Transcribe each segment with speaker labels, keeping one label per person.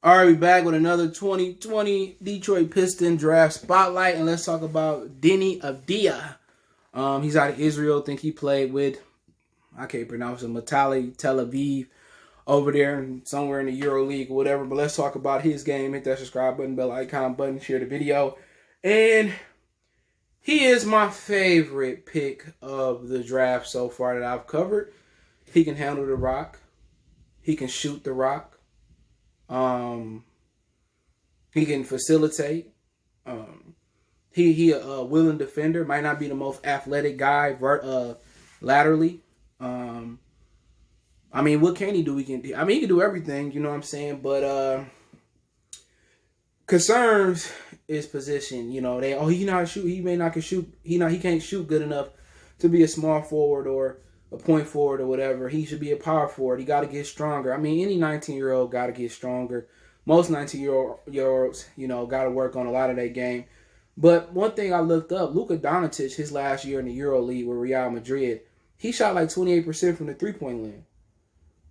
Speaker 1: All right, we back with another 2020 Detroit Pistons draft spotlight, and let's talk about Deni Avdija. He's out of Israel. I think he played with, I can't pronounce it, Matali Tel Aviv over there somewhere in the Euro League or whatever. But let's talk about his game. Hit that subscribe button, bell icon button, share the video. And he is my favorite pick of the draft so far that I've covered. He can handle the rock. He can shoot the rock. He can facilitate. He a willing defender. Might not be the most athletic guy laterally. I mean, what can he do? He can do everything. You know what I'm saying? But concerns is position. You know, he not shoot. He may not can shoot. He can't shoot good enough to be a small forward or a point forward or whatever. He should be a power forward. He got to get stronger. I mean, any 19-year-old got to get stronger. Most 19-year-olds, got to work on a lot of that game. But one thing I looked up, Luka Doncic, his last year in the Euro League with Real Madrid, he shot like 28% from the three-point line.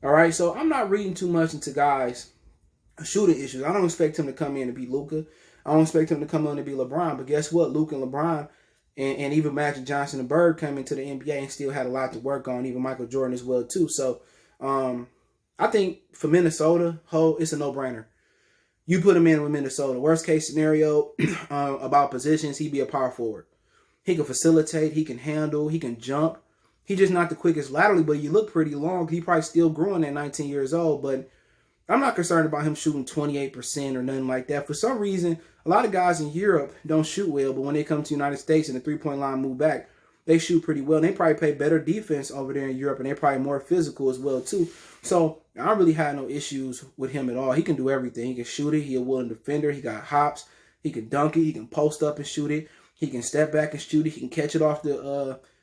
Speaker 1: All right, so I'm not reading too much into guys' shooting issues. I don't expect him to come in and be Luka. I don't expect him to come in and be LeBron. But guess what? Luka and LeBron and even Magic Johnson and Bird came into the NBA and still had a lot to work on, even Michael Jordan as well, too. So I think for Minnesota, it's a no-brainer. You put him in with Minnesota. Worst case scenario about positions, he'd be a power forward. He can facilitate, he can handle, he can jump. He's just not the quickest laterally, but you look pretty long. He probably still growing at 19 years old, but I'm not concerned about him shooting 28% or nothing like that. For some reason, a lot of guys in Europe don't shoot well, but when they come to the United States and the three-point line move back, they shoot pretty well. And they probably play better defense over there in Europe, and they're probably more physical as well, too. So I really had no issues with him at all. He can do everything. He can shoot it. He's a willing defender. He got hops. He can dunk it. He can post up and shoot it. He can step back and shoot it. He can catch it off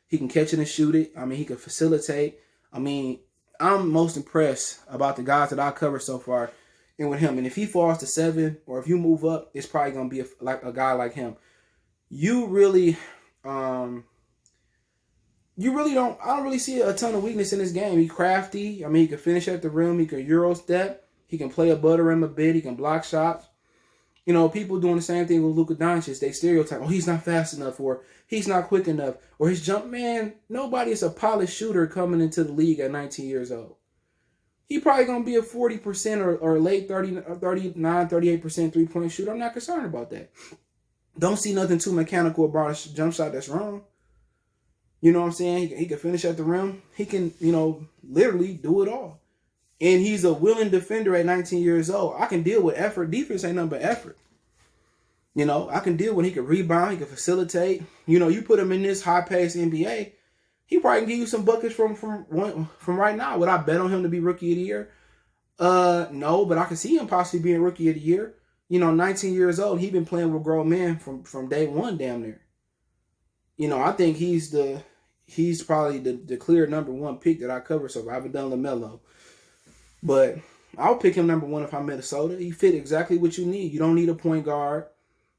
Speaker 1: he can catch it and shoot it. I mean, he can facilitate. I mean, I'm most impressed about the guys that I covered so far and with him. And if he falls to 7 or if you move up, it's probably going to be a guy like him. I don't really see a ton of weakness in his game. He's crafty. I mean, he can finish at the rim. He can Euro step. He can play above the rim a bit. He can block shots. People doing the same thing with Luka Doncic. They stereotype, he's not fast enough, or he's not quick enough, or his jump. Man, nobody is a polished shooter coming into the league at 19 years old. He probably going to be a 40% or late 39, 38% three-point shooter. I'm not concerned about that. Don't see nothing too mechanical about a jump shot that's wrong. You know what I'm saying? He can finish at the rim. He can, literally do it all. And he's a willing defender at 19 years old. I can deal with effort. Defense ain't nothing but effort. I can deal with he can rebound. He can facilitate. You put him in this high-paced NBA, he probably can give you some buckets from right now. Would I bet on him to be Rookie of the Year? No, but I can see him possibly being Rookie of the Year. 19 years old. He's been playing with grown men from day one damn near. I think he's probably the clear number one pick that I cover. So I haven't done LaMelo. But I'll pick him number one if I'm Minnesota. He fit exactly what you need. You don't need a point guard.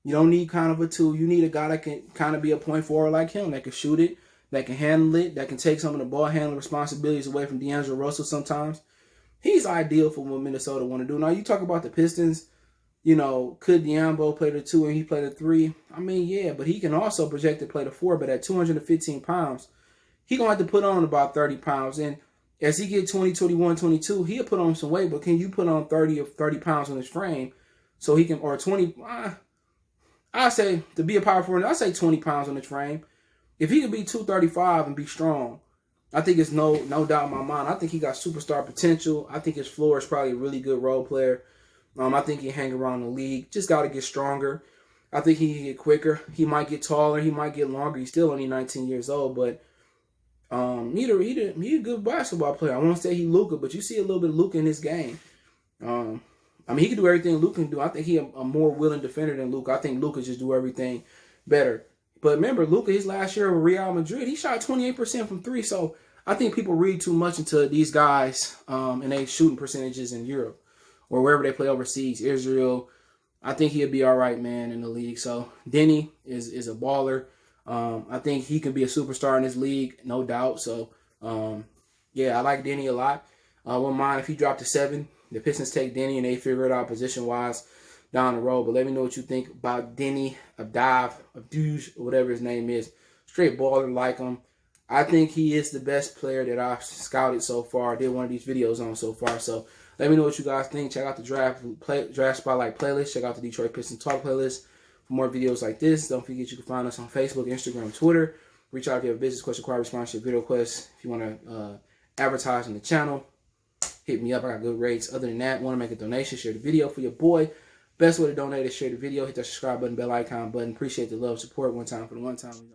Speaker 1: You don't need kind of a two. You need a guy that can kind of be a point forward like him, that can shoot it, that can handle it, that can take some of the ball handling responsibilities away from D'Angelo Russell sometimes. He's ideal for what Minnesota want to do. Now, you talk about the Pistons, could Diambo play the 2 and he play the 3? I mean, yeah, but he can also project to play the 4, but at 215 pounds, he's going to have to put on about 30 pounds. And as he get 20, 21, 22, he'll put on some weight, but can you put on 30 or 30 pounds on his frame so he can, or 20, I say, to be a power forward, I say 20 pounds on his frame. If he could be 235 and be strong, I think it's no doubt in my mind. I think he got superstar potential. I think his floor is probably a really good role player. I think he hang around the league. Just got to get stronger. I think he can get quicker. He might get taller. He might get longer. He's still only 19 years old, but he a good basketball player. I won't say he Luka, but you see a little bit of Luka in his game. He can do everything Luka can do. I think he a more willing defender than Luka. I think Luka just do everything better. But remember, Luka, his last year with Real Madrid, he shot 28% from 3. So I think people read too much into these guys and they shooting percentages in Europe or wherever they play overseas, Israel. I think he'll be all right, man, in the league. So Deni is a baller. I think he can be a superstar in this league, no doubt. So, I like Deni a lot. I wouldn't mind if he dropped to 7. the Pistons take Deni and they figure it out position-wise down the road. But let me know what you think about Deni, Avdija, or whatever his name is. Straight baller, like him. I think he is the best player that I've scouted so far. I did one of these videos on so far. So let me know what you guys think. Check out the draft spotlight playlist. Check out the Detroit Pistons Talk playlist for more videos like this. Don't forget you can find us on Facebook, Instagram, Twitter. Reach out if you have a business question, choir response, video request. If you want to advertise on the channel, hit me up. I got good rates. Other than that, want to make a donation, share the video for your boy. Best way to donate is share the video. Hit that subscribe button, bell icon button. Appreciate the love, support. One time for the one time.